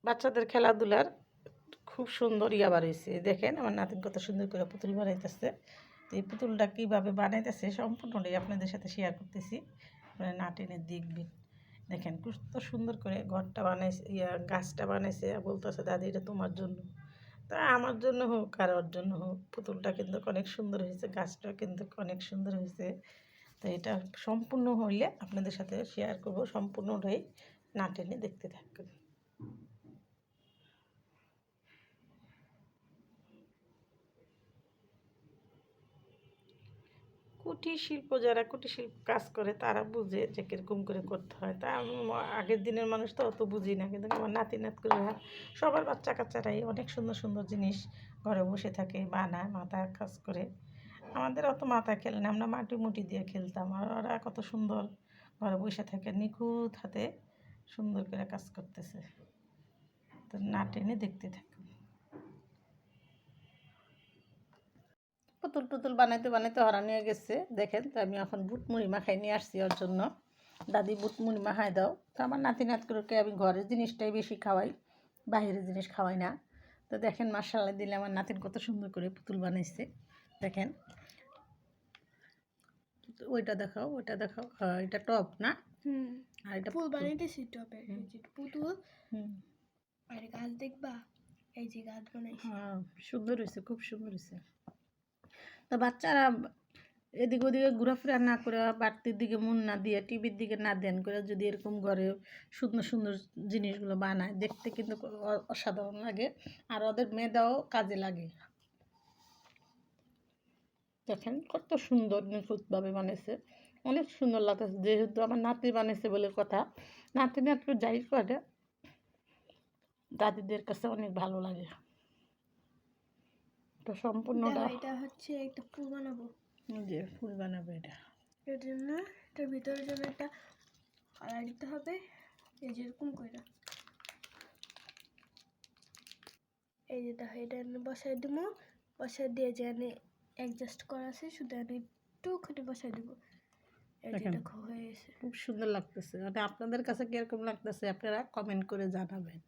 বাচ্চাদের খেলাধুলার খুব সুন্দর ইয়া বানাইছে। দেখেন আমার নাতিন কত সুন্দর করে পুতুল বানাইতেছে। তো এই পুতুলটা কীভাবে বানাইতেছে সম্পূর্ণটাই আপনাদের সাথে শেয়ার করতেছি, আপনারা না টেনে দেখবেন। দেখেন কত সুন্দর করে ঘরটা বানাইছে, গাছটা বানাইছে, বলতেছে দাদি এটা তোমার জন্য। তা আমার জন্য হোক আর ওর জন্য হোক, পুতুলটা কিন্তু অনেক সুন্দর হয়েছে, গাছটাও কিন্তু অনেক সুন্দর হয়েছে। তো এটা সম্পূর্ণ হইলে আপনাদের সাথে শেয়ার করব, সম্পূর্ণটাই না টেনে দেখতে থাকবেন। কুটির শিল্প, যারা কুটির শিল্প কাজ করে তারা বুঝে যে কীরকম করে করতে হয়। তা আগের দিনের মানুষ তো অত বুঝি না, কিন্তু আমার নাতি করে সবার বাচ্চা কাচ্চারাই অনেক সুন্দর সুন্দর জিনিস ঘরে বসে থাকে, বানায়, মাথায় কাজ করে। আমাদের অত মাথায় খেলে না, আমরা মাটি মুটি দিয়ে খেলতাম, আর ওরা কত সুন্দর ঘরে বসে থাকে, নিখুঁত হাতে সুন্দর করে কাজ করতেছে। তো না টেনে দেখতে থাকে। পুতুল টুতুল বানাইতে বানাইতে হরা নিয়ে গেছে। দেখেন, তো আমি এখন বুট মুড়ি মাখাই নিয়ে আসছি ওর জন্য। দাদি বুট মুড়ি মাখাই দাও। তো আমার নাতি নাতকুরকে আমি ঘরের জিনিসটাই বেশি খাওয়াই, বাইরের জিনিস খাওয়াই না। তো দেখেন মাশাআল্লাহ দিলে আমার নাতিন কত সুন্দর করে পুতুল বানাইছে। দেখেন ওইটা দেখাও, ওইটা দেখাও। হ্যাঁ, এটা টপ না? আর এটা ফুল বানাইতেছি টপে, এই যে পুতুল। আর গাছ দেখবা, এই যে গাছ বানাইছি। হ্যাঁ, সুন্দর হয়েছে, খুব সুন্দর হয়েছে। তো বাচ্চারা এদিক ওদিকে ঘোরাফেরা না করে, বাড়তির দিকে মন না দিয়ে, টিভির দিকে না দেন করে যদি এরকম ঘরে সুন্দর সুন্দর জিনিসগুলো বানায়, দেখতে কিন্তু অসাধারণ লাগে, আর ওদের মেধাও কাজে লাগে। দেখেন কত সুন্দর নিখুঁতভাবে বানিয়েছে, অনেক সুন্দর লাগতেছে। যেহেতু আমার নাতি বানিয়েছে বলে কথা, নাতি নাতনি যাই করে দাদিদের কাছে অনেক ভালো লাগে। তো সম্পূর্ণটা এটা হচ্ছে একটা ফুল বানাবো, যে ফুল বানাবে এটা, এর জন্য এটার ভিতরের জন্য একটা কালার দিতে হবে। এই যে এরকম করে, এই যে দেখো এটা বসাই দেবো। বসাই দিয়ে যে অ্যাডজাস্ট করা আছে, শুধু একটুখানি বসাই দেবো। এই যে দেখো হয়ে গেছে, খুব সুন্দর লাগতেছে। মানে আপনাদের কাছে কিরকম লাগতেছে আপনারা কমেন্ট করে জানাবেন।